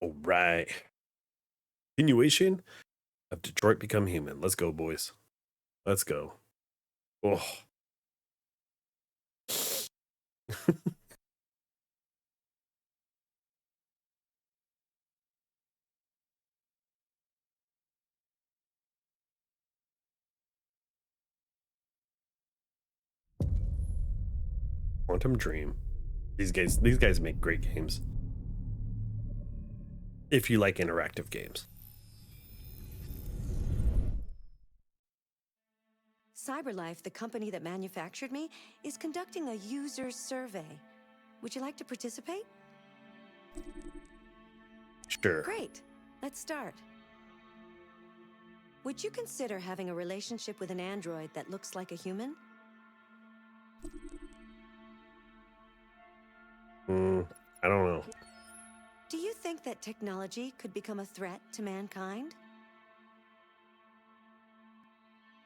All right. Continuation of Detroit Become Human. Let's go, boys. Let's go. Oh. Quantum Dream. These guys make great games. If you like interactive games. CyberLife, the company that manufactured me, is conducting a user survey. Would you like to participate? Sure. Great. Let's start. Would you consider having a relationship with an android that looks like a human? I don't know. Do you think that technology could become a threat to mankind?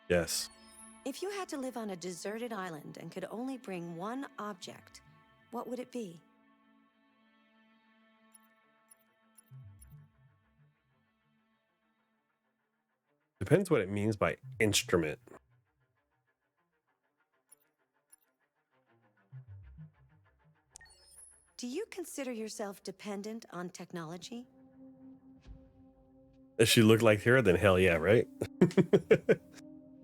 Yes. If you had to live on a deserted island and could only bring one object, what would it be? Depends what it means by instrument. Do you consider yourself dependent on technology? If she looked like her, then hell yeah, right?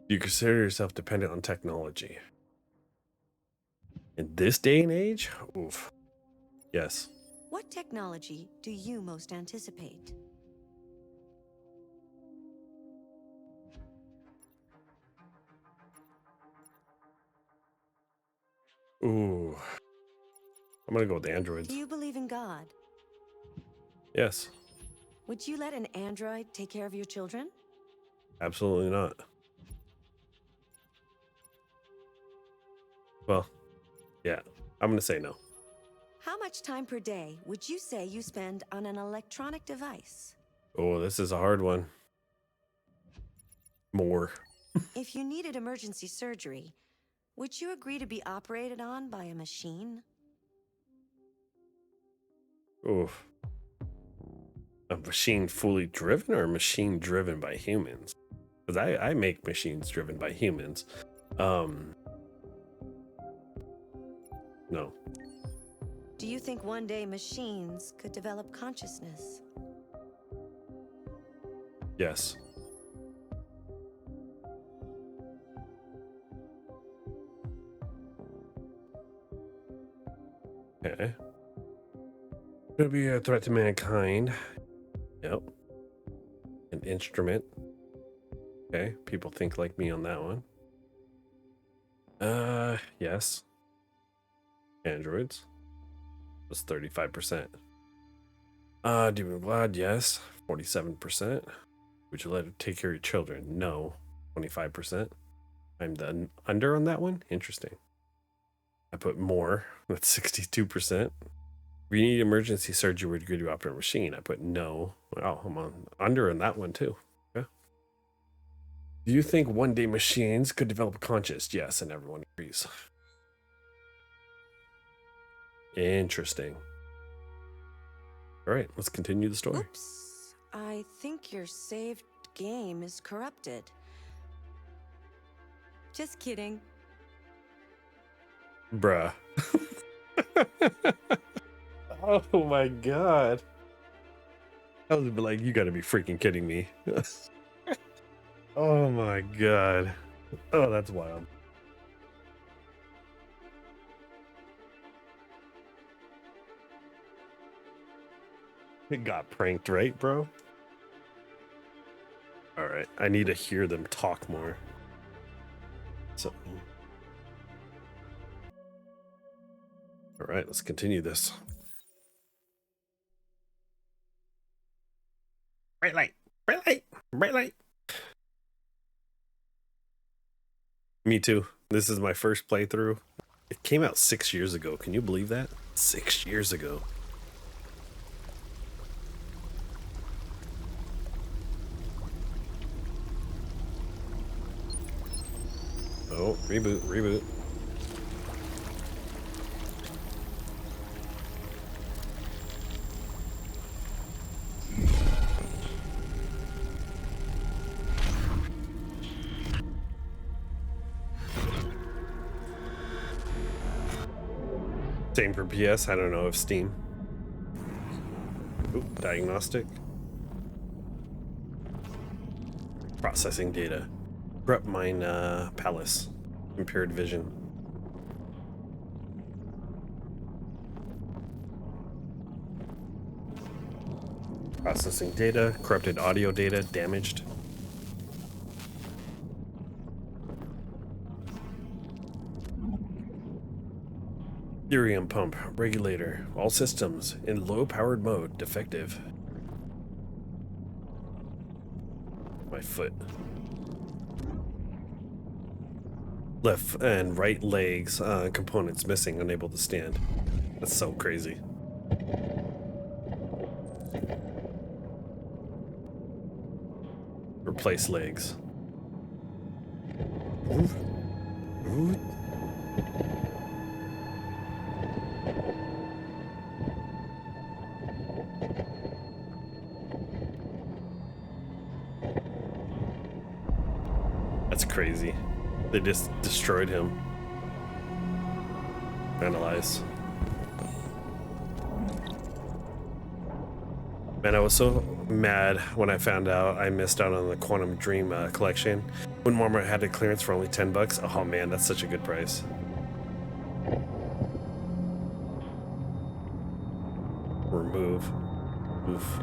You consider yourself dependent on technology. In this day and age? Oof. Yes. What technology do you most anticipate? Ooh. I'm gonna go with Do androids. you believe in God? Yes. Would you let an android take care of your children? Absolutely not. Well, yeah. I'm gonna say no. How much time per day would you say you spend on an electronic device? Oh, this is a hard one. More. If you needed emergency surgery, would you agree to be operated on by a machine? Oof. A machine fully driven or a machine driven by humans? Because I make machines driven by humans. No. Do you think one day machines could develop consciousness? Yes. Okay. Could be a threat to mankind. Yep. An instrument. Okay. People think like me on that one. Yes. Androids. Was 35%. Demon blood, yes. 47%. Would you let it take care of your children? No. 25%. I'm the under on that one. Interesting. I put more. That's 62%. If you need emergency surgery, would you go to operate a machine? I put no. Oh, I'm on under on that one too. Okay. Do you think one day machines could develop a conscious? Yes, and everyone agrees. Interesting. All right, let's continue the story. Oops. I think your saved game is corrupted. Just kidding. Bruh. Oh my god. I was like, you gotta be freaking kidding me. Oh my god. Oh, that's wild. It got pranked, right, bro? All right, I need to hear them talk more. So, all right, let's continue this. Bright light, bright light, bright light. Me too. This is my first playthrough. It came out 6 years ago. Can you believe that? 6 years ago. Oh, reboot, reboot. Same for PS. I don't know if Steam. Ooh, diagnostic. Processing data. Corrupt mine palace. Impaired vision. Processing data. Corrupted audio data. Damaged. Helium pump. Regulator. All systems in low powered mode. Defective. My foot. Left and right legs components missing, unable to stand. That's so crazy. Replace legs. Ooh. Ooh. That's crazy. They just destroyed him. Analyze. Man, I was so mad when I found out I missed out on the Quantic Dream collection. When Walmart had a clearance for only $10. Oh man, that's such a good price. Remove. Oof.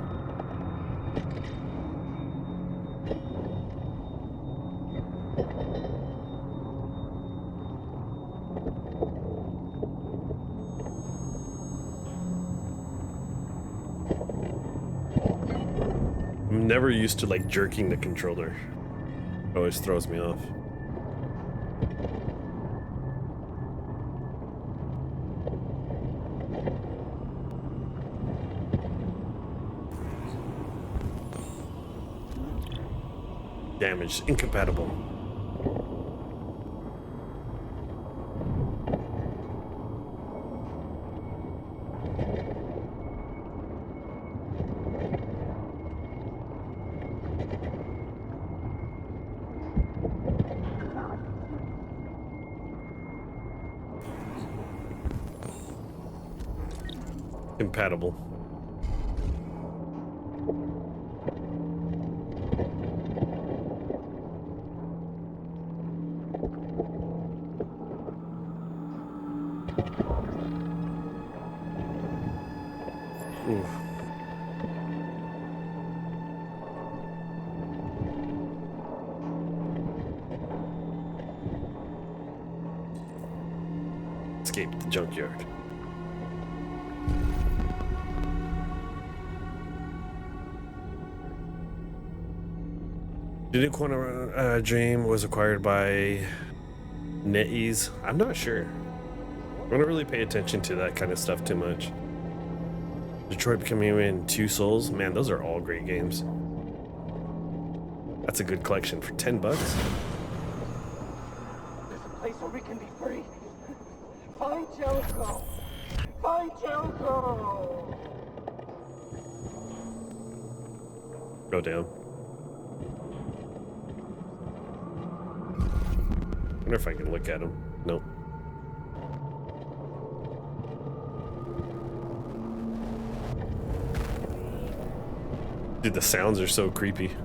I'm never used to like jerking the controller. It always throws me off. Damaged, incompatible. Compatible. Oof. Escape the junkyard. Did Quantic Dream was acquired by NetEase? I'm not sure. I don't really pay attention to that kind of stuff too much. Detroit Become Human, Two Souls. Man, those are all great games. That's a good collection for $10. There's a place where we can be free. Find Jericho. Find Jericho. Go down. I wonder if I can look at him. Nope. Dude, the sounds are so creepy.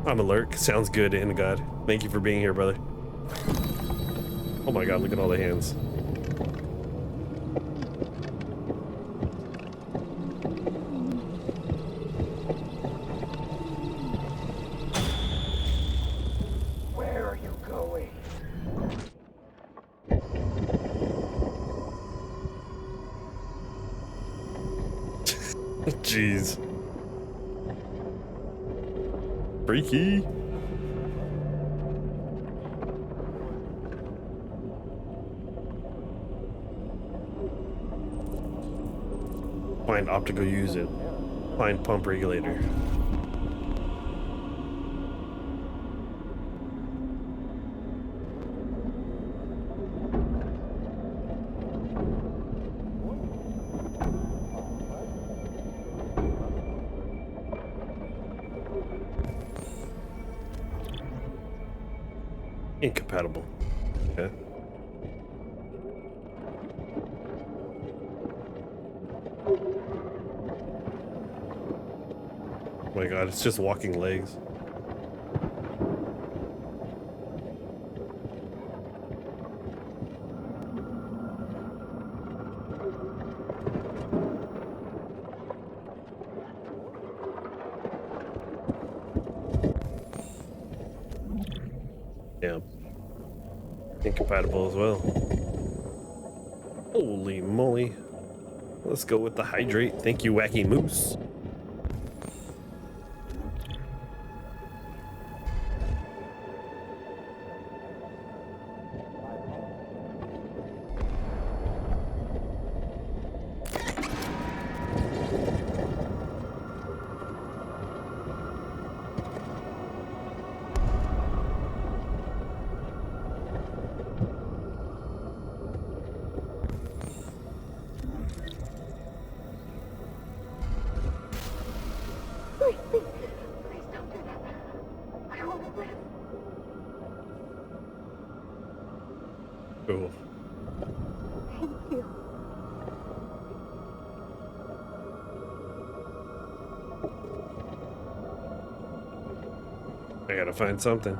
I'm alert. Sounds good, and God. Thank you for being here, brother. Oh my God, look at all the hands. Where are you going? Jeez. Freaky. Find optical unit. Find pump regulator. Incompatible. Okay. my god, it's just walking legs. Yeah. Incompatible as well. Holy moly. Let's go with the hydrate. Thank you, Wacky Moose. Please, please don't do that. I want to live. Cool. Thank you. I gotta find something.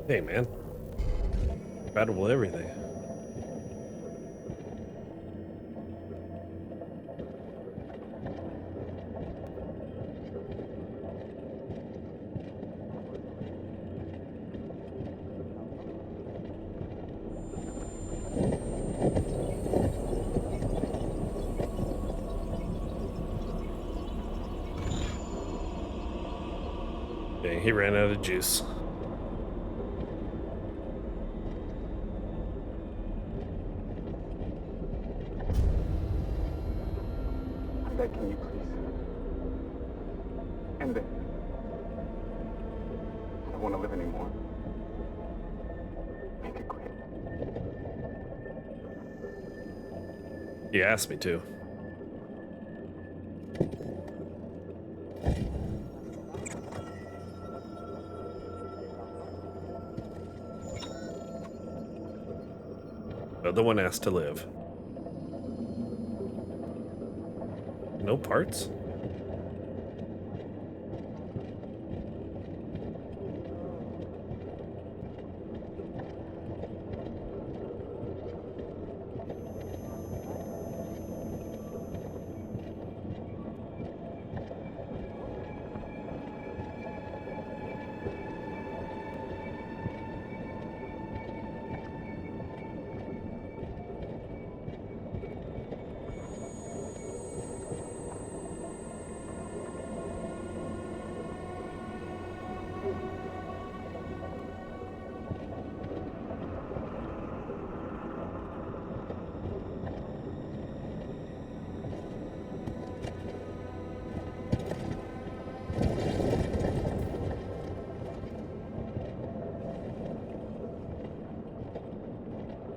Hey, man. Compatible everything. Okay, he ran out of juice. I'm begging you, please. End it. I don't want to live anymore. Make it quick. He asked me to. The other one asked to live. No parts?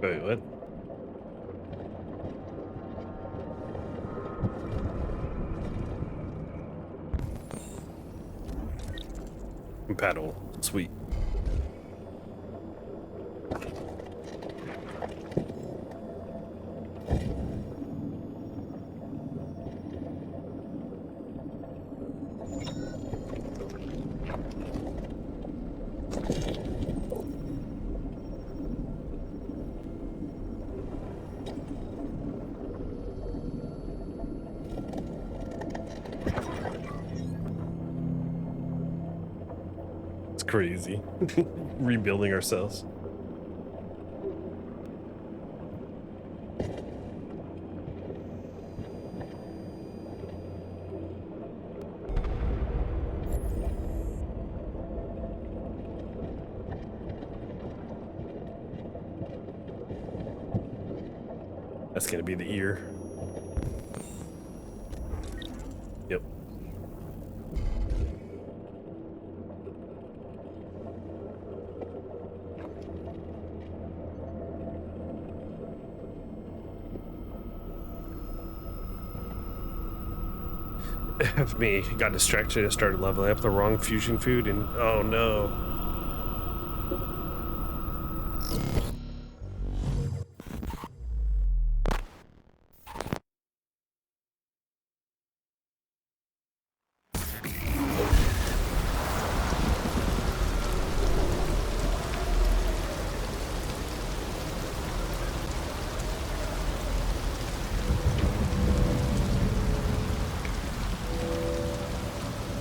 Wait, what? Compatible. Sweet. It's crazy. Rebuilding ourselves. That's gonna be the ear. Yep. F me. Got distracted. I started leveling up the wrong fusion food, and oh no.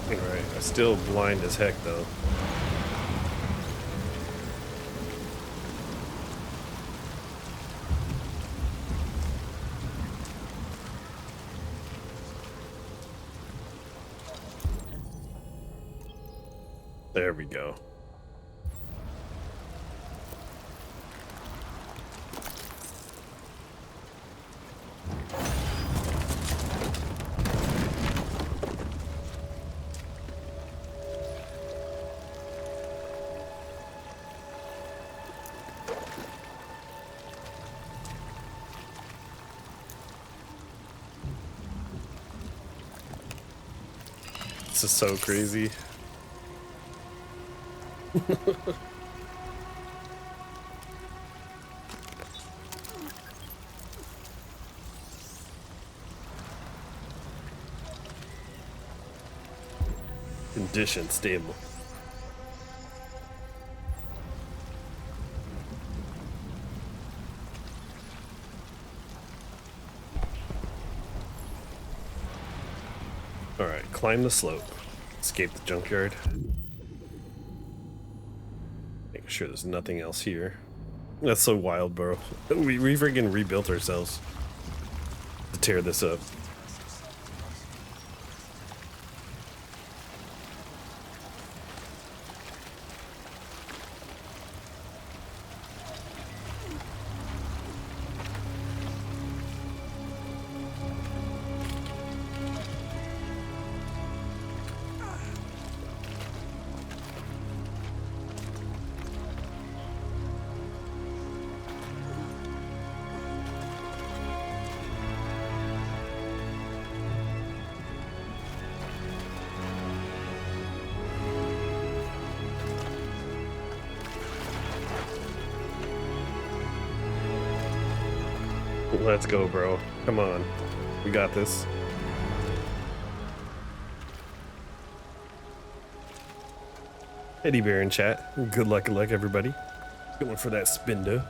Alright, I'm still blind as heck though. There we go. This is so crazy. Condition stable. Alright, climb the slope. Escape the junkyard. Making sure there's nothing else here. That's so wild, bro. We freaking rebuilt ourselves to tear this up. Let's go, bro. Come on. We got this. Eddie Bear in chat. Good luck, everybody. Going for that spindo.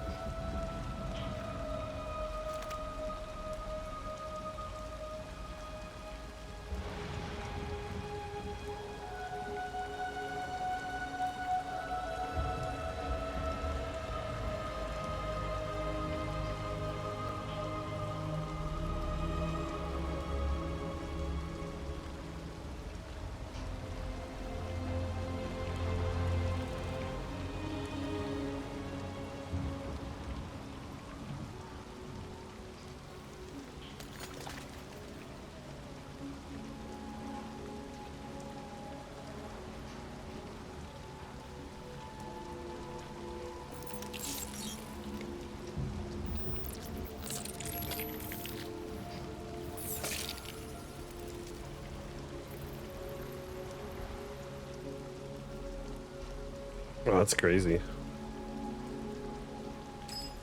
Oh, that's crazy.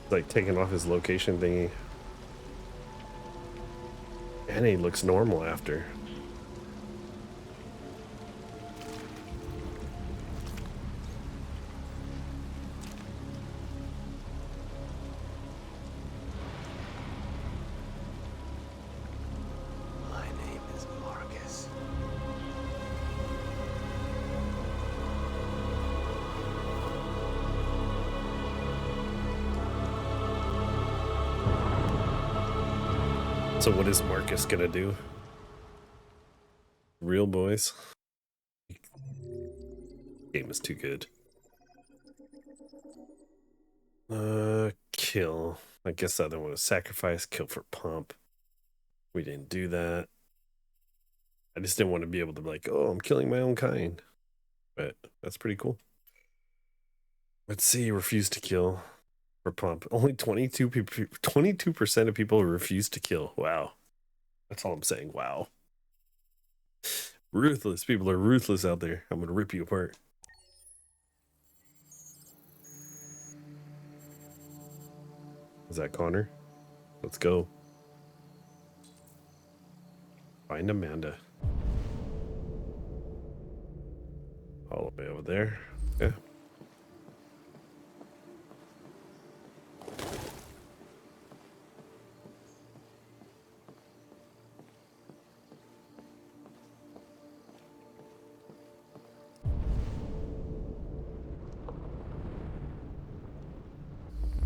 It's like taking off his location thingy. And he looks normal after. My name is Marcus. So what is Marcus gonna do? Real boys. Game is too good. Kill. I guess the other one was sacrifice, kill for pump. We didn't do that. I just didn't want to be able to be like, oh, I'm killing my own kind. But that's pretty cool. Let's see, refuse to kill for pump. Only 22% of people refuse to kill. Wow. That's all I'm saying. Wow. Ruthless. People are ruthless out there. I'm gonna rip you apart. Is that Connor? Let's go. Find Amanda. All the way over there. Yeah.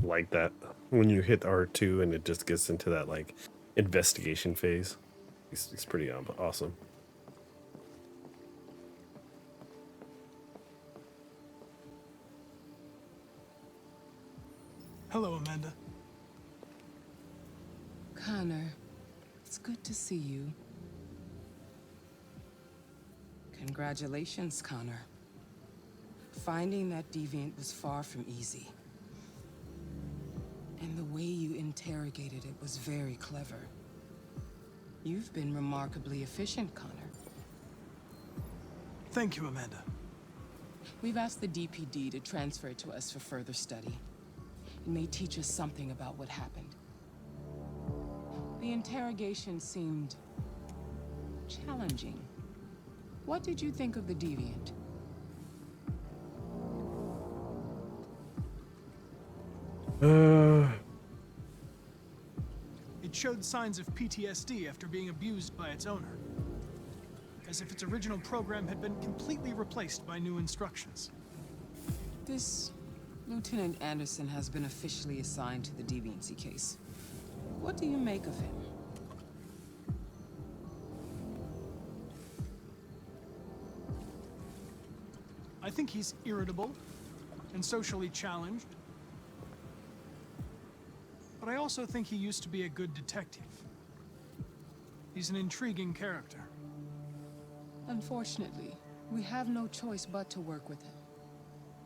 Like that when you hit R2 and it just gets into that like investigation phase. It's pretty awesome. Hello, Amanda. Connor, it's good to see you. Congratulations, Connor. Finding that deviant was far from easy. And the way you interrogated it was very clever. You've been remarkably efficient, Connor. Thank you, Amanda. We've asked the DPD to transfer it to us for further study. It may teach us something about what happened. The interrogation seemed challenging. What did you think of the deviant? It showed signs of PTSD after being abused by its owner. As if its original program had been completely replaced by new instructions. This Lieutenant Anderson has been officially assigned to the deviancy case. What do you make of him? I think he's irritable and socially challenged. But I also think he used to be a good detective. He's an intriguing character. Unfortunately, we have no choice but to work with him.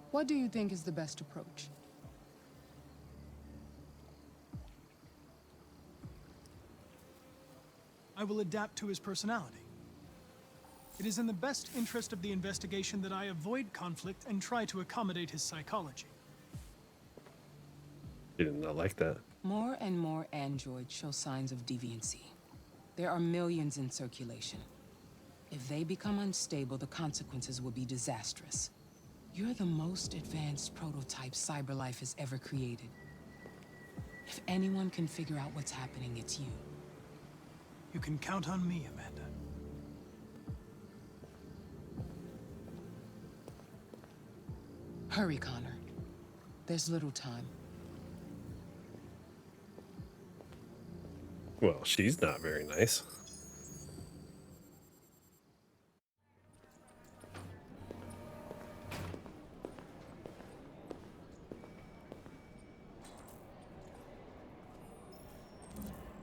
What do you think is the best approach? I will adapt to his personality. It is in the best interest of the investigation that I avoid conflict and try to accommodate his psychology. You did not like that. More and more androids show signs of deviancy. There are millions in circulation. If they become unstable, the consequences will be disastrous. You're the most advanced prototype cyberlife has ever created. If anyone can figure out what's happening, it's you. You can count on me, Amanda. Hurry, Connor. There's little time. Well, she's not very nice.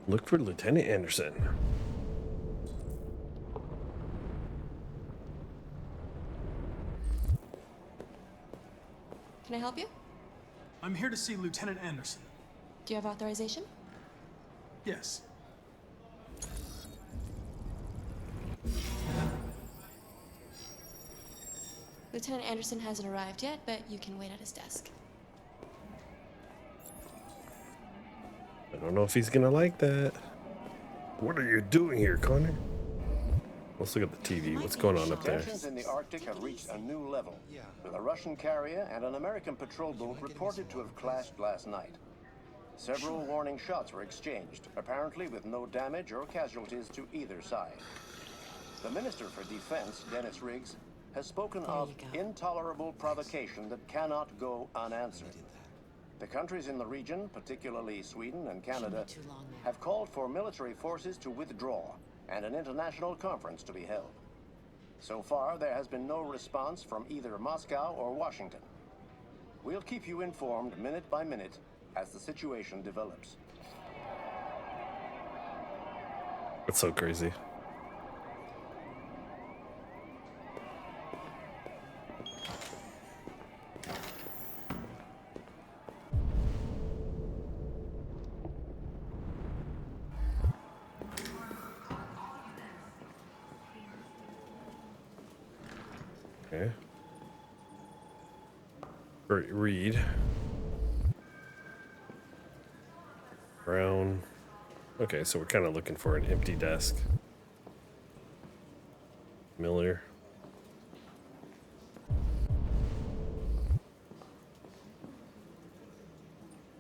Look for Lieutenant Anderson. Can I help you? I'm here to see Lieutenant Anderson. Do you have authorization? Yes. Lieutenant Anderson hasn't arrived yet, but you can wait at his desk. I don't know if he's gonna like that. What are you doing here, Connor? Let's look at the TV. What's going on up there? Tensions in the Arctic have reached a new level, with a Russian carrier and an American patrol boat reported to have clashed last night. Several warning shots were exchanged, apparently with no damage or casualties to either side. The Minister for Defense, Dennis Riggs, has spoken of intolerable provocation that cannot go unanswered. The countries in the region, particularly Sweden and Canada, have called for military forces to withdraw and an international conference to be held. So far, there has been no response from either Moscow or Washington. We'll keep you informed minute by minute as the situation develops. That's so crazy. Okay. Read. Brown. Okay, so we're kind of looking for an empty desk. Miller.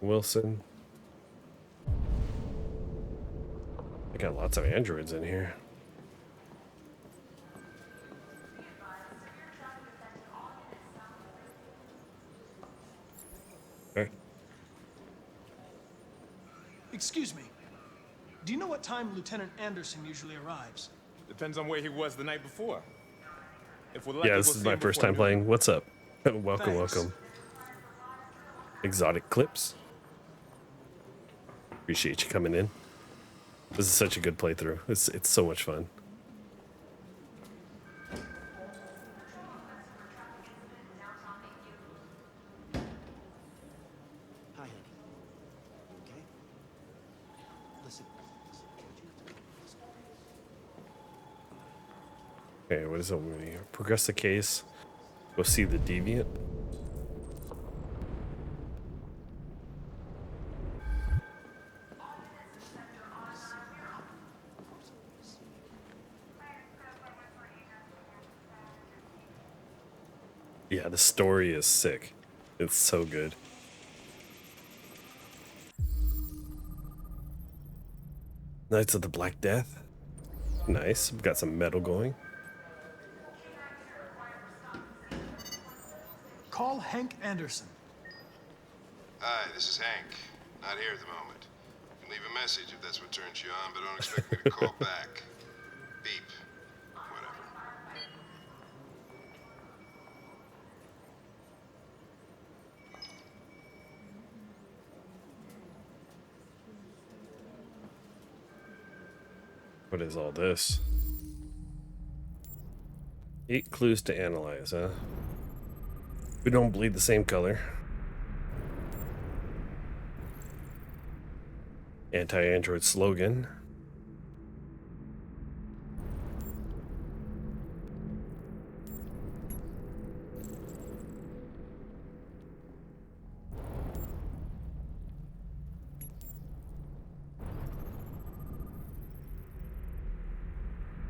Wilson. I got lots of androids in here. Okay. Excuse me. Do you know what time Lieutenant Anderson usually arrives? Depends on where he was the night before. If we're lucky, Yeah, this is my first time playing. What's up? Welcome, Thanks. welcome. Exotic clips. Appreciate you coming in. This is such a good playthrough. It's so much fun. Hi, honey. Okay? Listen. Okay, what is it? We progress the case. Go see the deviant. Yeah, the story is sick. It's so good. Knights of the Black Death. Nice. We've got some metal going. Call Hank Anderson. Hi, this is Hank. Not here at the moment. You can leave a message if that's what turns you on, but don't expect me to call back. Beep. Whatever. What is all this? 8 clues to analyze, huh? We don't bleed the same color. Anti-android slogan.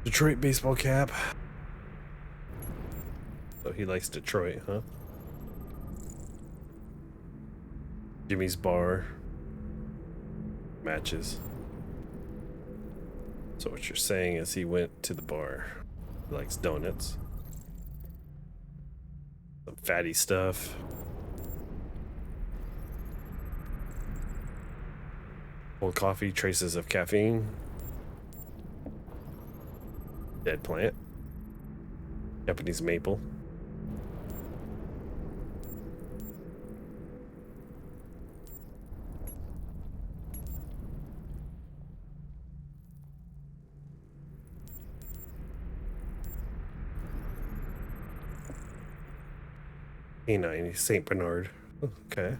Detroit baseball cap. So he likes Detroit, huh? Jimmy's bar. Matches. So what you're saying is he went to the bar. He likes donuts. Some fatty stuff. Cold coffee, traces of caffeine. Dead plant. Japanese maple. Canine, St. Bernard. Okay.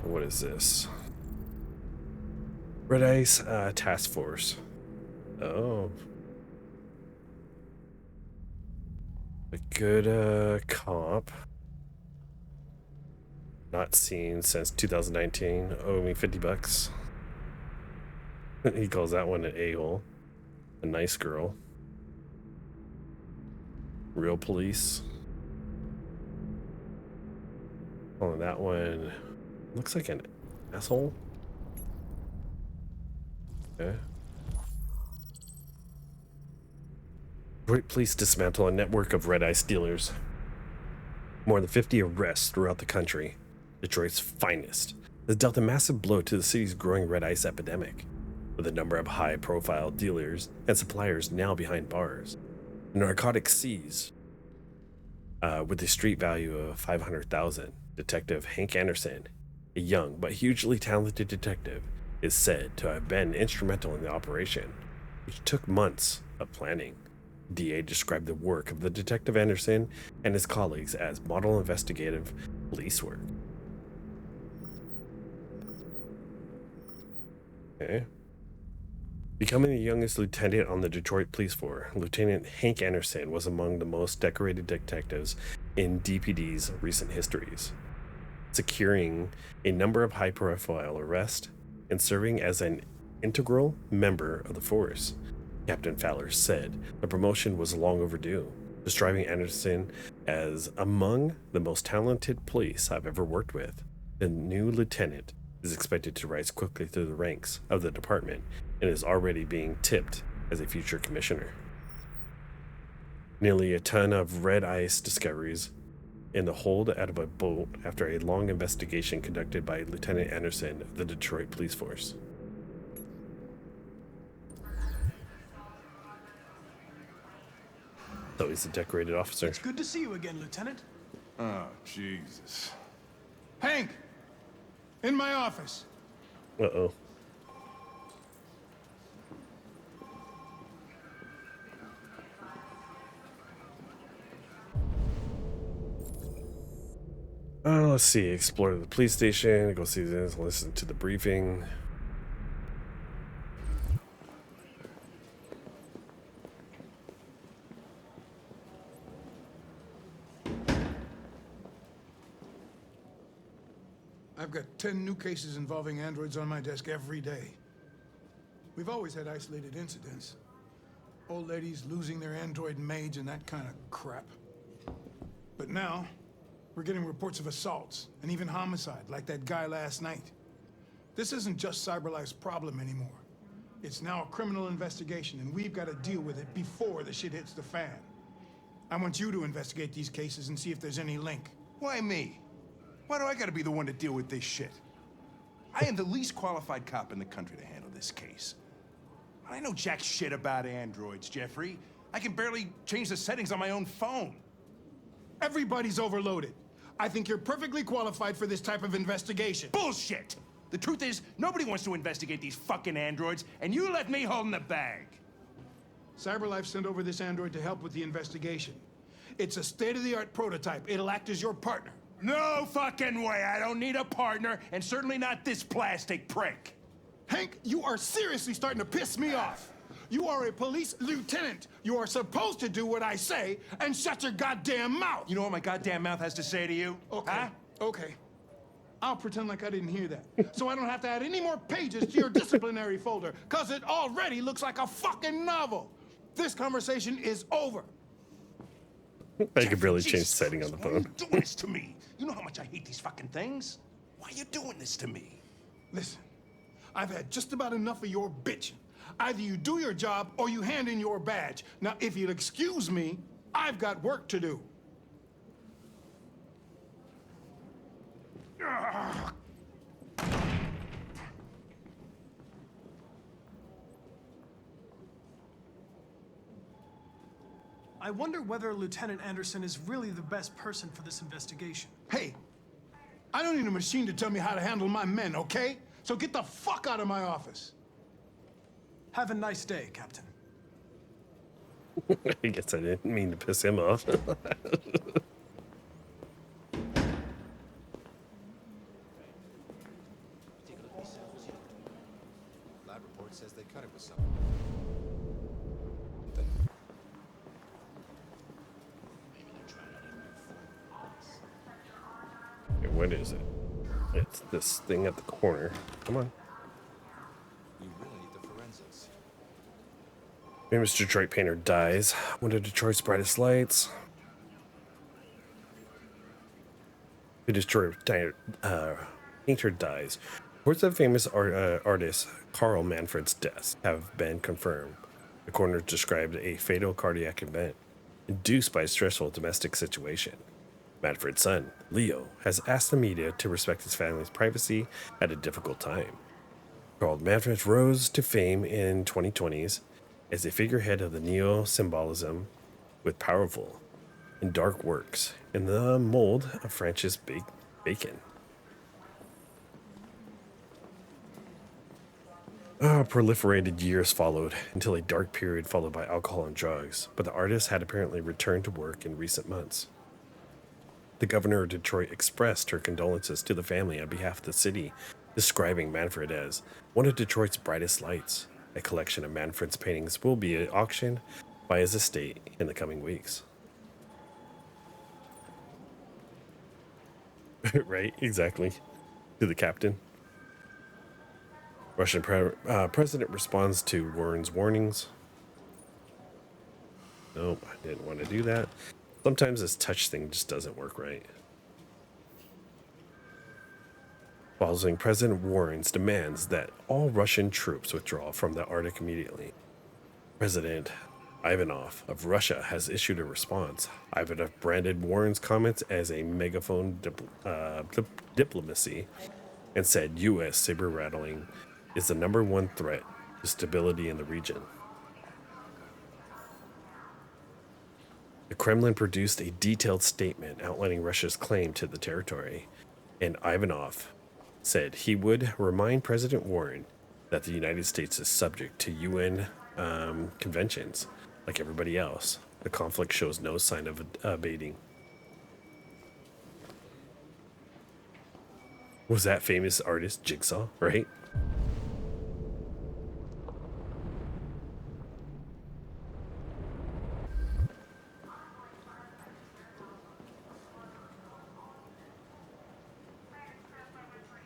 What is this? Red Ice Task Force. Oh. A good comp. Not seen since 2019. Owe me $50. He calls that one an a-hole. A nice girl. Real police. Oh, that one looks like an asshole. Okay. Detroit police dismantle a network of red ice dealers. More than 50 arrests throughout the country. Detroit's finest has dealt a massive blow to the city's growing red ice epidemic, with a number of high-profile dealers and suppliers now behind bars. The narcotics seized, with a street value of $500,000. Detective Hank Anderson, a young but hugely talented detective, is said to have been instrumental in the operation, which took months of planning. DA described the work of the Detective Anderson and his colleagues as model investigative police work. Okay. Becoming the youngest lieutenant on the Detroit Police Force, Lieutenant Hank Anderson was among the most decorated detectives in DPD's recent histories, securing a number of high-profile arrests and serving as an integral member of the force. Captain Fowler said the promotion was long overdue, describing Anderson as among the most talented police I've ever worked with. The new lieutenant is expected to rise quickly through the ranks of the department and is already being tipped as a future commissioner. Nearly a ton of red ice discoveries in the hold out of a boat after a long investigation conducted by Lieutenant Anderson of the Detroit Police Force. So he's a decorated officer. It's good to see you again, Lieutenant. Oh, Jesus. Hank! In my office. Uh-oh. Let's see. Explore the police station. Go see this. Listen to the briefing. I've got 10 new cases involving androids on my desk every day. We've always had isolated incidents. Old ladies losing their android maids and that kind of crap. But now, we're getting reports of assaults and even homicide, like that guy last night. This isn't just CyberLife's problem anymore. It's now a criminal investigation, and we've got to deal with it before the shit hits the fan. I want you to investigate these cases and see if there's any link. Why me? Why do I gotta be the one to deal with this shit? I am the least qualified cop in the country to handle this case. I know jack shit about androids, Jeffrey. I can barely change the settings on my own phone. Everybody's overloaded. I think you're perfectly qualified for this type of investigation. Bullshit! The truth is, nobody wants to investigate these fucking androids, and you let me hold in the bag. CyberLife sent over this android to help with the investigation. It's a state-of-the-art prototype. It'll act as your partner. No fucking way! I don't need a partner, and certainly not this plastic prick. Hank, you are seriously starting to piss me off. You are a police lieutenant. You are supposed to do what I say and shut your goddamn mouth. You know what my goddamn mouth has to say to you? Okay, huh? okay. I'll pretend like I didn't hear that. So I don't have to add any more pages to your disciplinary folder, because it already looks like a fucking novel. This conversation is over. I could barely change the setting on the phone. Why are you doing this to me? You know how much I hate these fucking things? Why are you doing this to me? Listen, I've had just about enough of your bitching. Either you do your job or you hand in your badge. Now, if you'll excuse me, I've got work to do. I wonder whether Lieutenant Anderson is really the best person for this investigation. Hey, I don't need a machine to tell me how to handle my men, okay? So get the fuck out of my office. Have a nice day, Captain. I guess I didn't mean to piss him off. Lab report says they cut it with something. Okay, what is it? It's this thing at the corner. Come on. We really need the forensics. Famous Detroit painter dies. One of Detroit's brightest lights. The Detroit painter dies. Reports of famous artist Carl Manfred's death have been confirmed. The coroner described a fatal cardiac event induced by a stressful domestic situation. Manfred's son, Leo, has asked the media to respect his family's privacy at a difficult time. Carl Manfred rose to fame in 2020s as a figurehead of the neo-symbolism with powerful and dark works in the mold of Francis Bacon. Proliferated years followed until a dark period followed by alcohol and drugs, but the artist had apparently returned to work in recent months. The governor of Detroit expressed her condolences to the family on behalf of the city, describing Manfred as one of Detroit's brightest lights. A collection of Manfred's paintings will be auctioned by his estate in the coming weeks. Right, exactly. To the captain. Russian president responds to Warren's warnings. Nope, I didn't want to do that. Sometimes this touch thing just doesn't work right. Following President Warren's demands that all Russian troops withdraw from the Arctic immediately. President Ivanov of Russia has issued a response. Ivanov branded Warren's comments as a megaphone diplomacy and said U.S. saber rattling is the #1 threat to stability in the region. The Kremlin produced a detailed statement outlining Russia's claim to the territory, and Ivanov said he would remind President Warren that the United States is subject to UN conventions like everybody else. The conflict shows no sign of abating. Was that famous artist Jigsaw, right?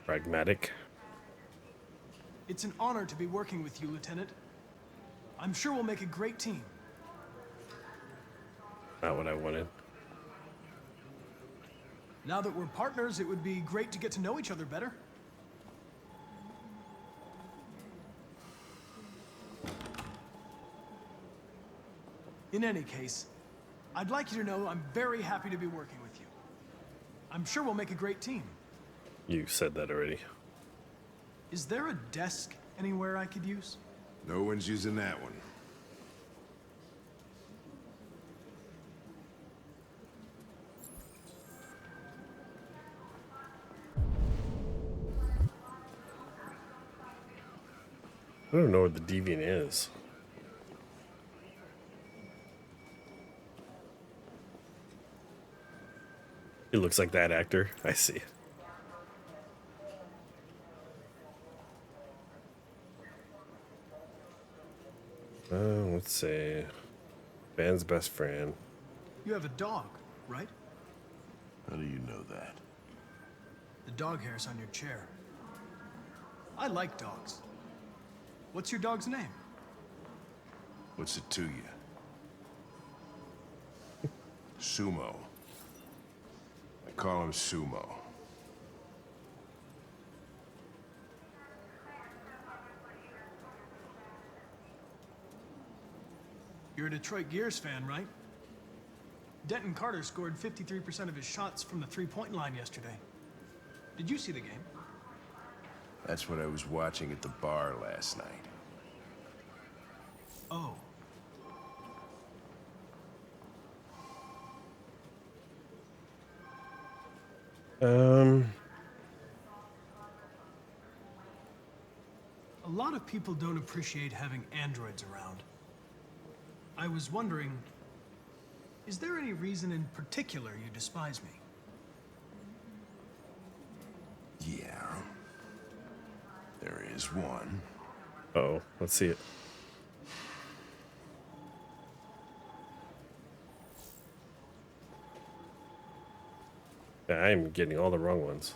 Pragmatic. It's an honor to be working with you, Lieutenant. I'm sure we'll make a great team. Not what I wanted. Now that we're partners, it would be great to get to know each other better. In any case, I'd like you to know I'm very happy to be working with you. I'm sure we'll make a great team. You said that already. Is there a desk anywhere I could use? No one's using that one. I don't know where the deviant is. It looks like that actor. I see. Let's see. Ben's best friend. You have a dog, right? How do you know that? The dog hair's on your chair. I like dogs. What's your dog's name? What's it to you? Sumo. I call him Sumo. You're a Detroit Gears fan, right? Denton Carter scored 53% of his shots from the three-point line yesterday. Did you see the game? That's what I was watching at the bar last night. Oh. A lot of people don't appreciate having androids around. I was wondering, is there any reason in particular you despise me? Yeah. There is one. Uh-oh, let's see it. I'm getting all the wrong ones.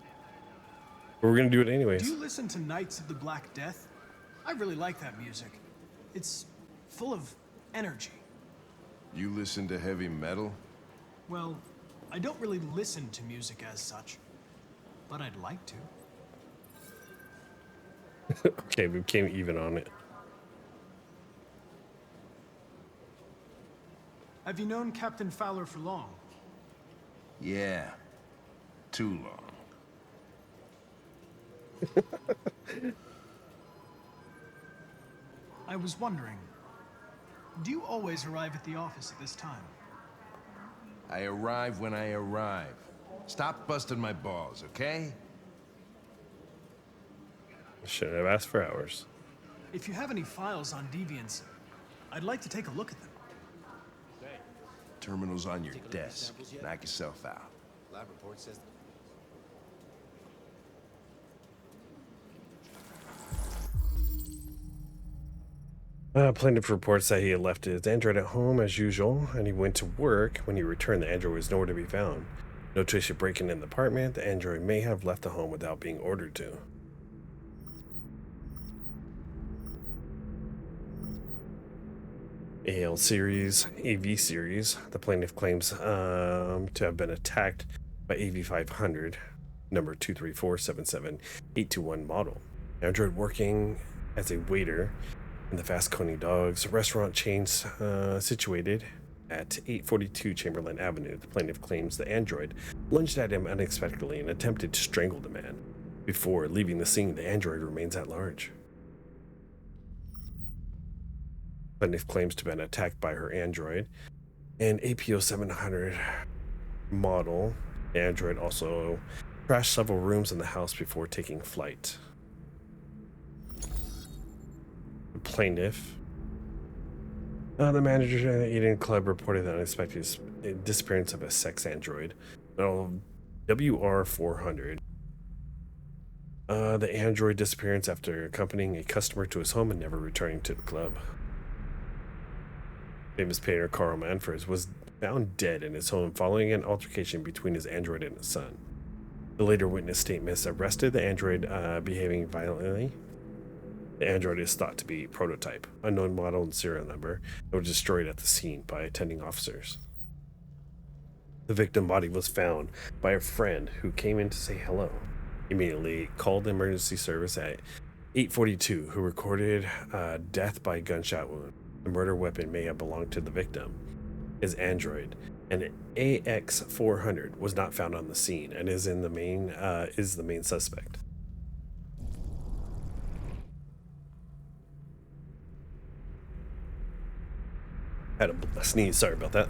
But we're gonna do it anyways. Do you listen to Knights of the Black Death? I really like that music. It's full of energy. You listen to heavy metal? Well, I don't really listen to music as such, but I'd like to. Okay, we came even on it. Have you known Captain Fowler for long? Yeah. Too long. I was wondering, do you always arrive at the office at this time? I arrive when I arrive. Stop busting my balls, okay? Shouldn't have asked for hours. If you have any files on deviants, I'd like to take a look at them. Terminal's on your desk. Knock yourself out. Lab report says. Plaintiff reports that he had left his android at home as usual, and he went to work. When he returned, the android was nowhere to be found. No trace of breaking in the apartment. The android may have left the home without being ordered to. AV series. The plaintiff claims to have been attacked by AV500, number 23477-821 model. Android working as a waiter in the Fast Coney Dogs restaurant chain situated at 842 Chamberlain Avenue. The plaintiff claims the android lunged at him unexpectedly and attempted to strangle the man. Before leaving the scene, the android remains at large. Plaintiff claims to have been attacked by her android. An APO 700 model, the android also crashed several rooms in the house before taking flight. The plaintiff, the manager of the Eden Club, reported the unexpected disappearance of a sex android, WR400. The android disappearance after accompanying a customer to his home and never returning to the club. Famous painter Carl Manfred was found dead in his home following an altercation between his android and his son. The later witness statements arrested the android behaving violently. The android is thought to be prototype, unknown model and serial number, and was destroyed at the scene by attending officers. The victim body was found by a friend who came in to say hello. Immediately called the emergency service at 842, who recorded death by gunshot wound. The murder weapon may have belonged to the victim. His android, an AX400, was not found on the scene and is the main suspect. Had a sneeze. Sorry about that.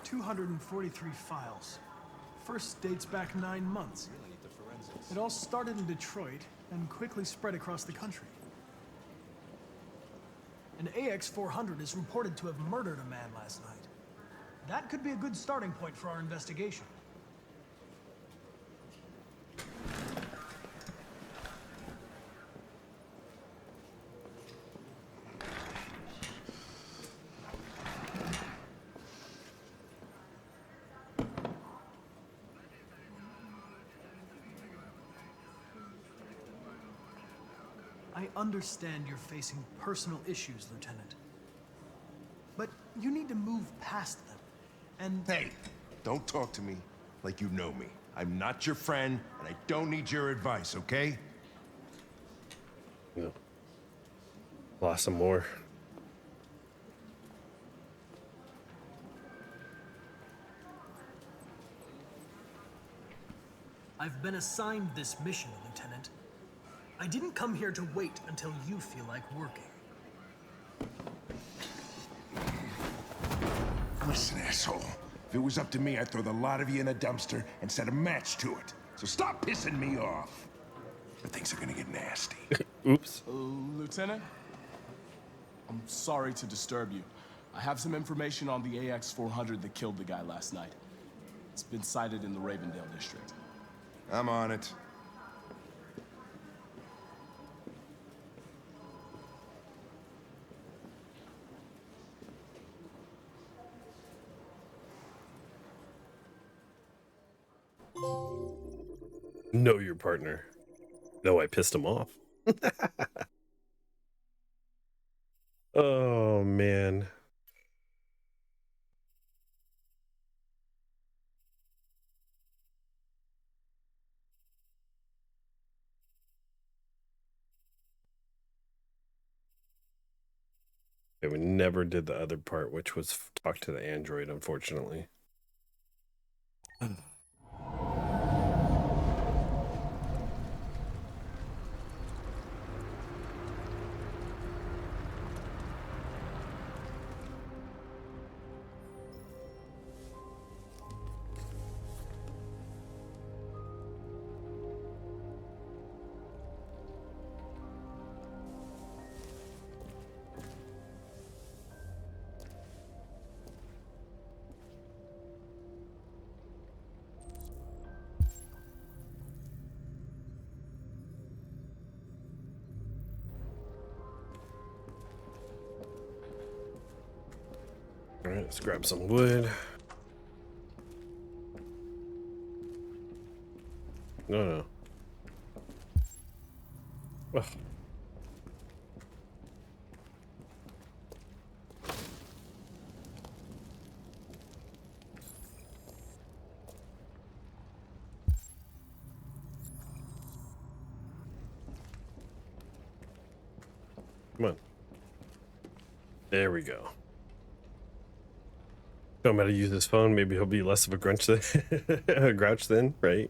243 files. First dates back 9 months. It all started in Detroit and quickly spread across the country. An AX400 is reported to have murdered a man last night. That could be a good starting point for our investigation. I understand you're facing personal issues, Lieutenant. But you need to move past them. And hey, don't talk to me like you know me. I'm not your friend, and I don't need your advice, okay? No. Lost some more. I've been assigned this mission, Lieutenant. I didn't come here to wait until you feel like working. Listen, asshole. If it was up to me, I'd throw the lot of you in a dumpster and set a match to it. So stop pissing me off. Or things are gonna get nasty. Oops. Lieutenant? I'm sorry to disturb you. I have some information on the AX400 that killed the guy last night. It's been sighted in the Ravendale district. I'm on it. Know your partner. No, I pissed him off. Oh, man. Okay, we never did the other part, which was talk to the android, unfortunately. All right, let's grab some wood. No. Ugh. Come on. There we go. Show him how to use his phone. Maybe he'll be less of a grouch then, right?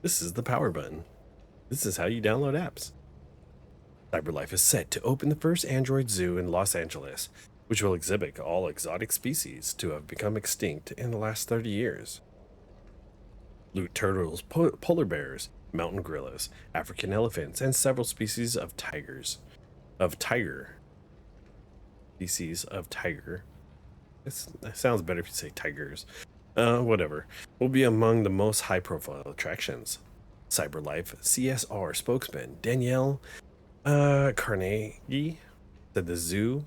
This is the power button. This is how you download apps. CyberLife is set to open the first Android zoo in Los Angeles, which will exhibit all exotic species to have become extinct in the last 30 years. Blue turtles, polar bears, mountain gorillas, African elephants, and several species of tigers. Species of tiger. That sounds better if you say tigers. Whatever. Will be among the most high-profile attractions. CyberLife CSR spokesman Danielle Carnegie said the zoo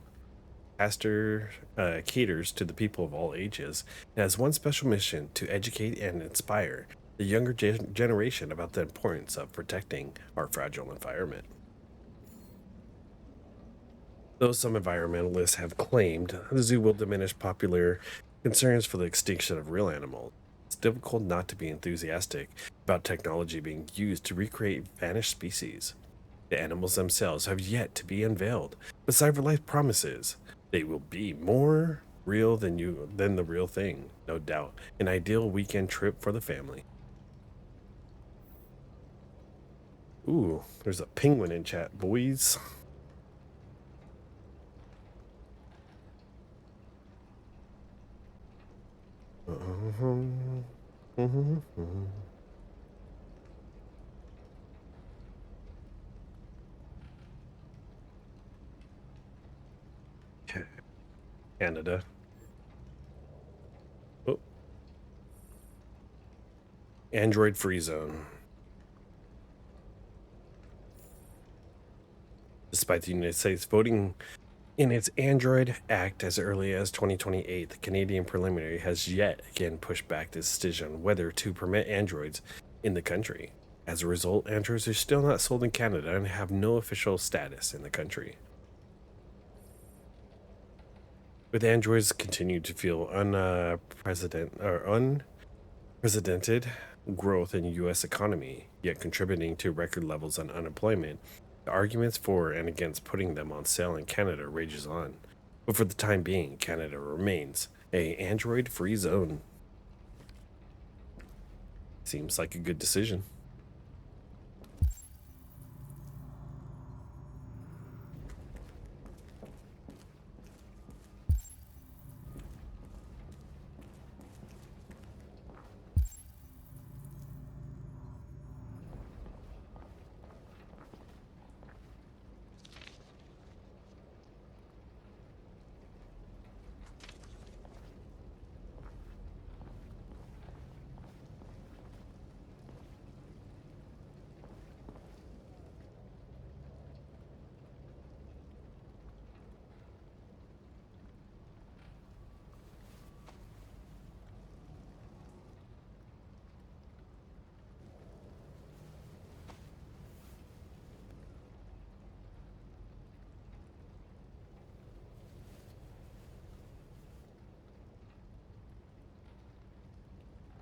caters to the people of all ages and has one special mission to educate and inspire the younger generation about the importance of protecting our fragile environment. Though some environmentalists have claimed the zoo will diminish popular concerns for the extinction of real animals, it's difficult not to be enthusiastic about technology being used to recreate vanished species. The animals themselves have yet to be unveiled, but CyberLife promises they will be more real than the real thing, no doubt. An ideal weekend trip for the family. Ooh, there's a penguin in chat, boys. Okay. Canada. Oh. Android free zone. Despite the United States voting in its Android Act as early as 2028, the Canadian preliminary has yet again pushed back the decision on whether to permit Androids in the country. As a result, Androids are still not sold in Canada and have no official status in the country. With Androids continue to feel unprecedented growth in U.S. economy, yet contributing to record levels on unemployment, the arguments for and against putting them on sale in Canada rages on. But for the time being, Canada remains an Android-free zone. Seems like a good decision.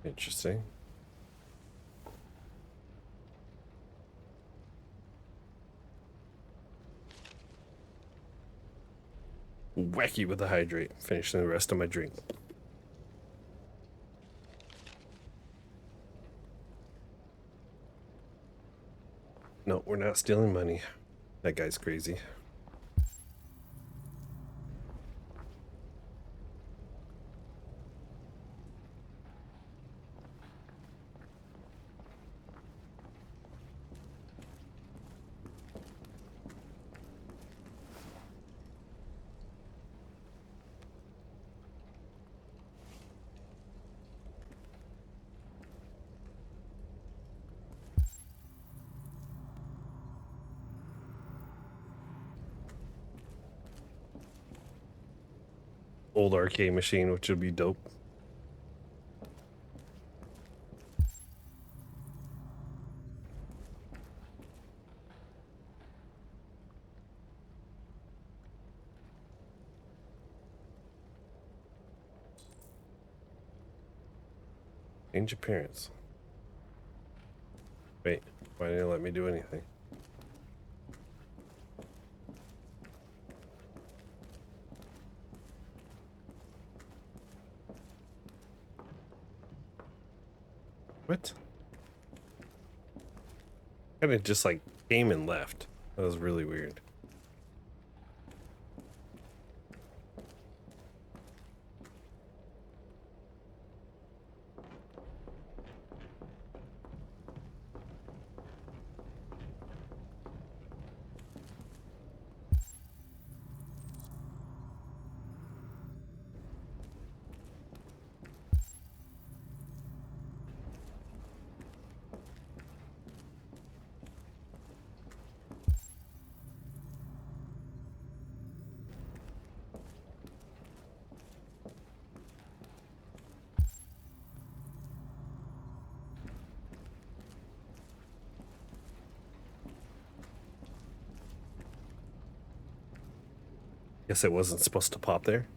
Interesting. Wacky with the hydrate. Finishing the rest of my drink. No, we're not stealing money. That guy's crazy. old arcade machine, which would be dope. Change appearance. Wait, why didn't it let me do anything? What? Kind of just like came and left. That was really weird. Guess it wasn't supposed to pop there.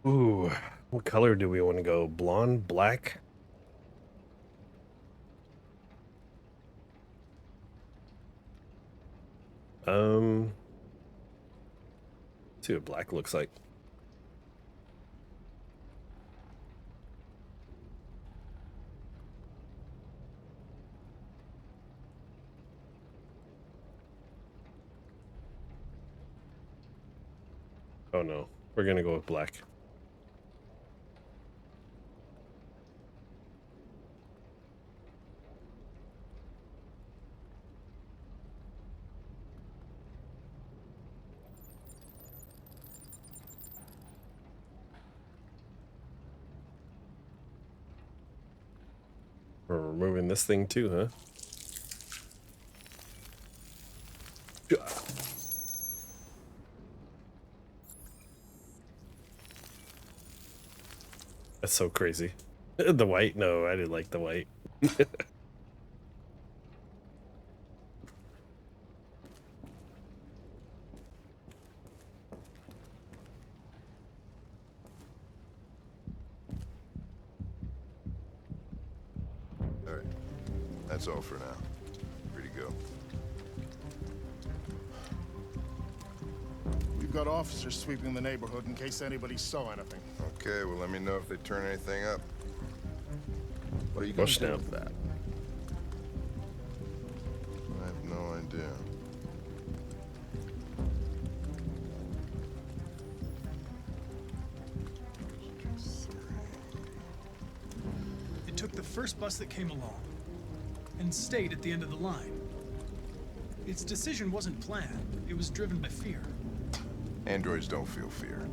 Ooh, what color do we want to go? Blonde, black? Let's see what black looks like. Oh no, we're gonna go with black. We're removing this thing too, huh? That's so crazy. The white? No, I didn't like the white. All right. That's all for now. Free to go. We've got officers sweeping the neighborhood in case anybody saw anything. Okay, well, let me know if they turn anything up. What are you going to do with that? I have no idea. It took the first bus that came along and stayed at the end of the line. Its decision wasn't planned. It was driven by fear. Androids don't feel fear.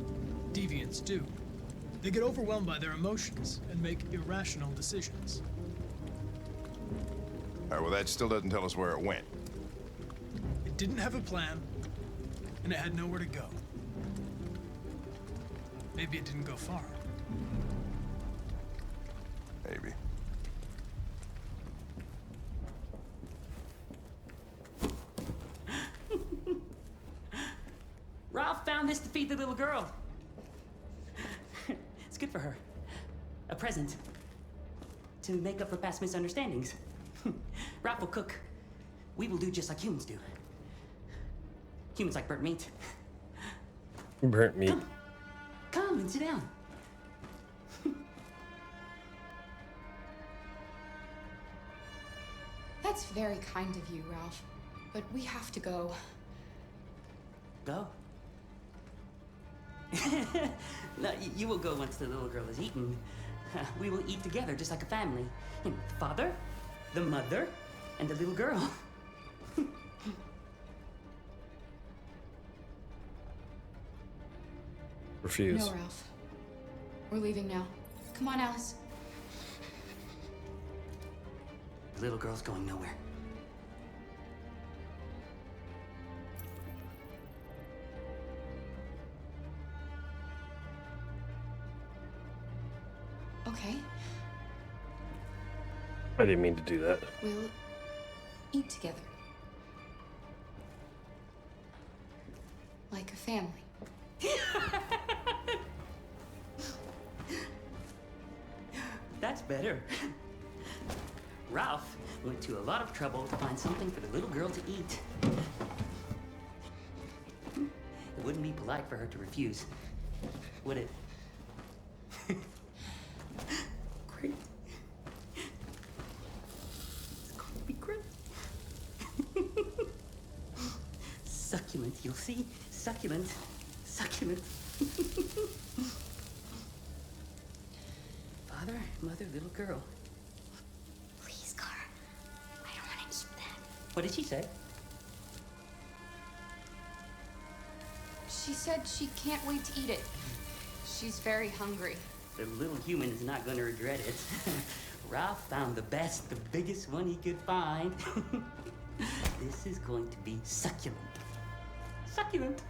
Deviants do. They get overwhelmed by their emotions and make irrational decisions. All right, well, that still doesn't tell us where it went. It didn't have a plan, and it had nowhere to go. Maybe it didn't go far. Maybe. Ralph found this to feed the little girl. It's good for her. A present. To make up for past misunderstandings. Ralph will cook. We will do just like humans do. Humans like burnt meat. Burnt meat. Come and sit down. That's very kind of you, Ralph. But we have to go. Go? No, you will go once the little girl is eaten. We will eat together, just like a family. The father, the mother, and the little girl. Refuse. No, Ralph. We're leaving now. Come on, Alice. The little girl's going nowhere. Okay, I didn't mean to do that. we'll eat together. Like a family. That's better. Ralph went to a lot of trouble to find something for the little girl to eat. It wouldn't be polite for her to refuse, would it? Great. It's going to be great. Succulent, you'll see. Succulent. Succulent. Father, mother, little girl. Please, Car. I don't want to eat that. What did she say? She said she can't wait to eat it. She's very hungry. The little human is not going to regret it. Ralph found the best, the biggest one he could find. This is going to be succulent. Succulent.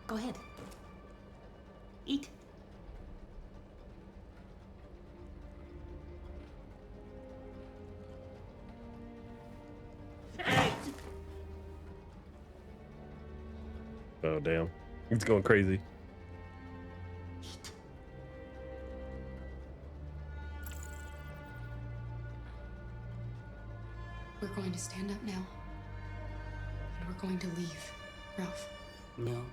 Go ahead. Eat. Oh, damn. He's going crazy. We're going to stand up now. And we're going to leave, Ralph. No.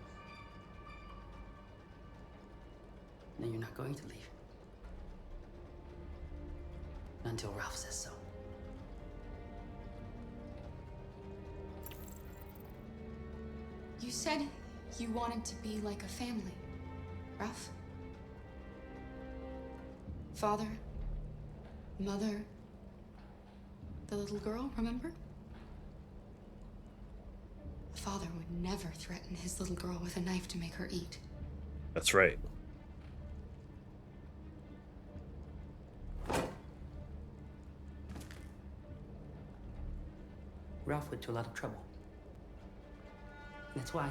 No, you're not going to leave. Not until Ralph says so. You said you wanted to be like a family, Ralph. Father, mother, the little girl, remember? A father would never threaten his little girl with a knife to make her eat. That's right. Ralph went to a lot of trouble. That's why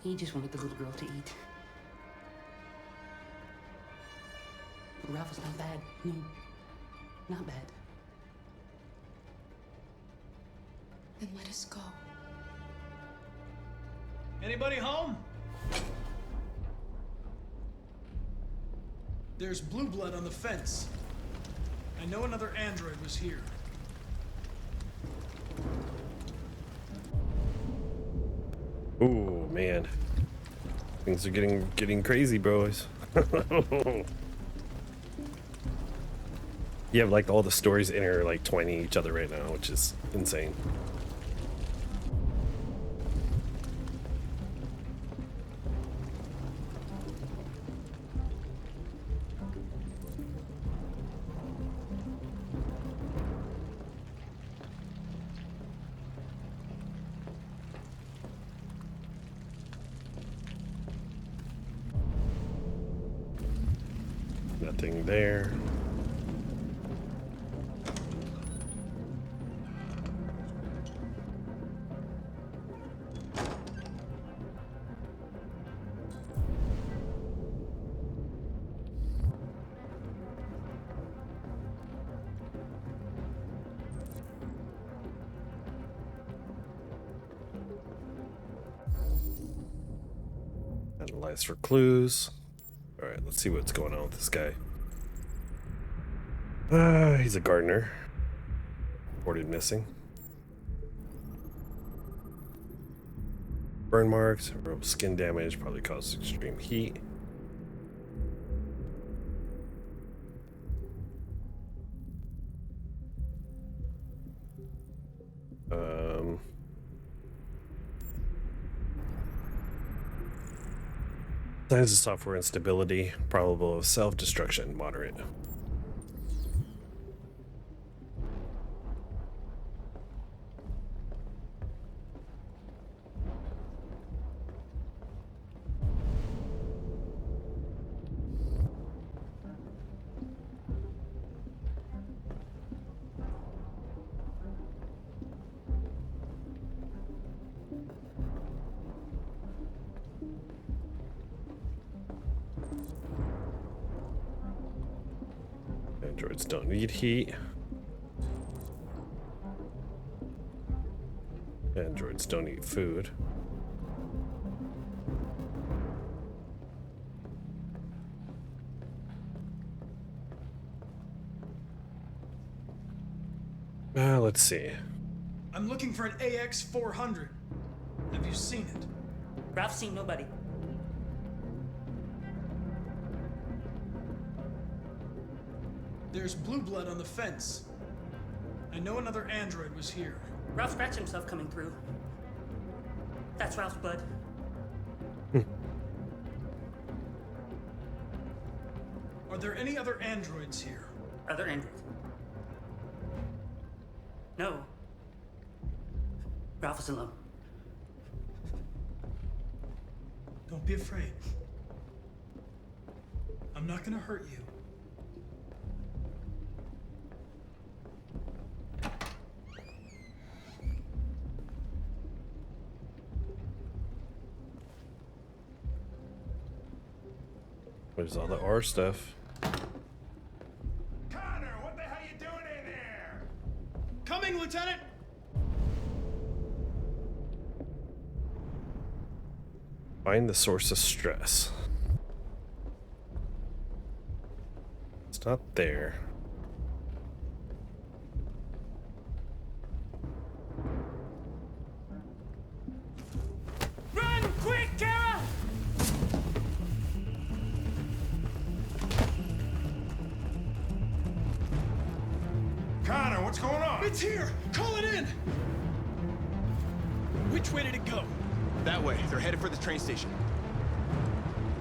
he just wanted the little girl to eat. Ralph is not bad. No, not bad. Then let us go. Anybody home? There's blue blood on the fence. I know another android was here. Ooh, man. Things are getting crazy, bros. You have like all the stories intertwining each other right now, which is insane. Nothing there. Analyze for clues. All right, let's see what's going on with this guy. He's a gardener. Reported missing. Burn marks, horrible skin damage, probably caused extreme heat. Signs of software instability, probable of self-destruction, moderate. Androids don't need heat. Androids don't eat food. Let's see. I'm looking for an AX-400. Have you seen it? Ralph's seen nobody. There's blue blood on the fence. I know another android was here. Ralph scratched himself coming through. That's Ralph's blood. Are there any other androids here? Other androids? No. Ralph is alone. Don't be afraid. I'm not gonna hurt you. Where's all the R stuff? Connor, what the hell you doing in there? Coming, Lieutenant! Find the source of stress. It's not there. Run! Quick, Kara! Connor, what's going on? It's here! Call it in! Which way did it go? That way. They're headed for the train station.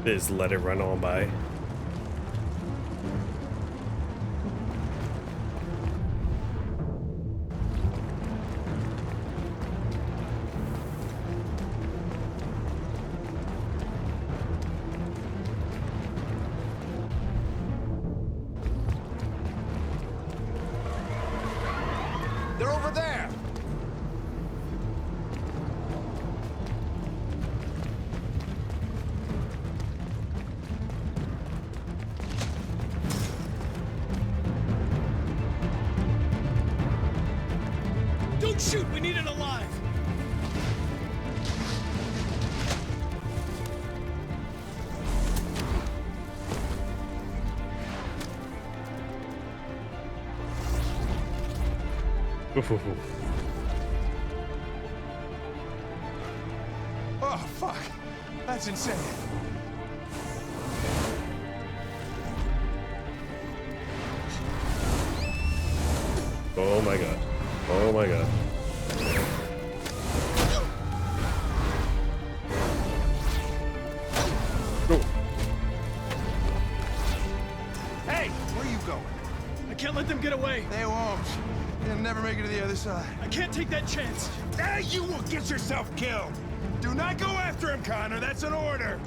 Just let it run on by. They're over there! Don't shoot! We need it alive! Oh, fuck. That's insane. Oh my god. Oh my god. Hey, where are you going? I can't let them get away! They won't. They'll never make it to the other side. I can't take that chance! Ah, you will get yourself killed! Do not go after him, Connor. That's an order.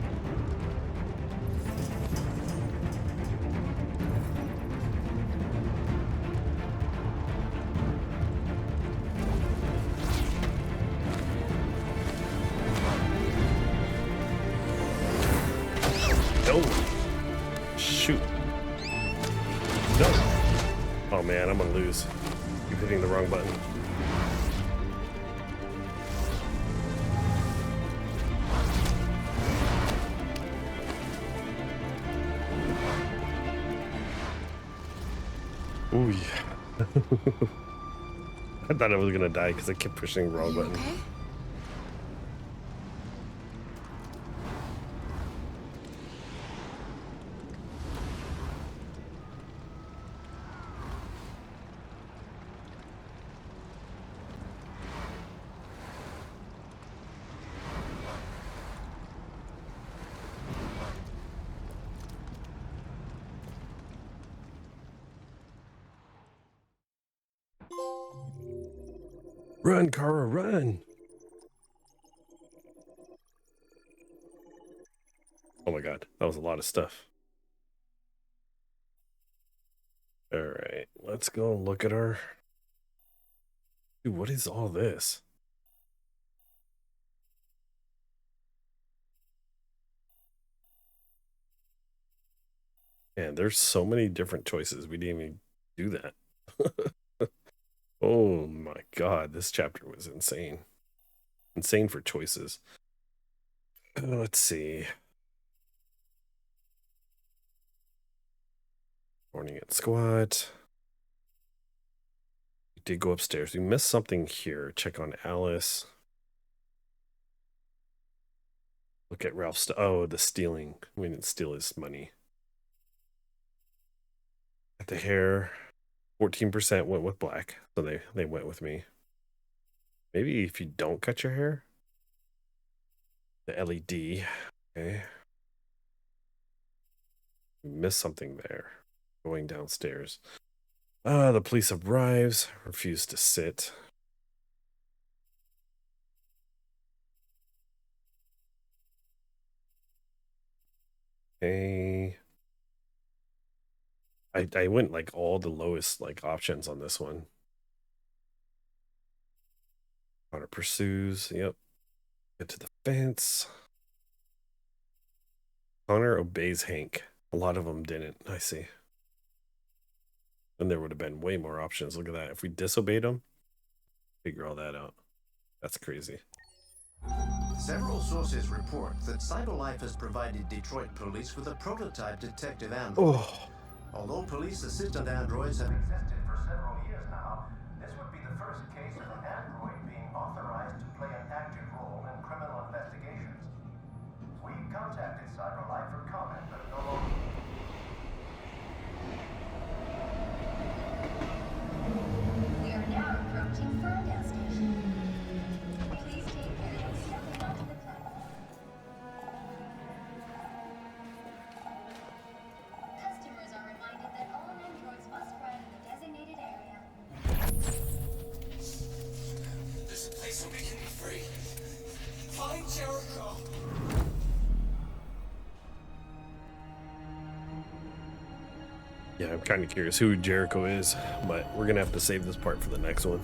No. Shoot. No. Oh man, I'm gonna lose. Keep hitting the wrong button. Ooh, yeah. I thought I was gonna die because I kept pushing the wrong button. Okay? Run, Kara, run! Oh my god, that was a lot of stuff. Alright, let's go and look at our... Dude, what is all this? Man, there's so many different choices. We didn't even do that. Oh my god, this chapter was insane. Insane for choices. Let's see. Morning at squat. We did go upstairs. We missed something here. Check on Alice. Look at Ralph's. Oh, the stealing. We didn't steal his money. At the hair, 14% went with black. So they went with me. Maybe if you don't cut your hair. The LED. Okay. We missed something there. Going downstairs. The police arrives. Refuse to sit. Okay. I went like all the lowest like options on this one. Connor pursues. Yep. Get to the fence. Connor obeys Hank. A lot of them didn't. I see. Then there would have been way more options. Look at that. If we disobeyed him, figure all that out. That's crazy. Several sources report that CyberLife has provided Detroit police with a prototype detective android. Although police assistant androids have existed for several years now, this would be the first case of an android being authorized to play an active role in criminal investigations. We've contacted CyberLife for comment, but no longer. We are now approaching Ferndale Station. Please take care of stepping onto the platform. Customers are reminded that all androids must ride in the designated area. There's a place where we can be free. Find Jericho. Yeah, I'm kind of curious who Jericho is, but we're going to have to save this part for the next one.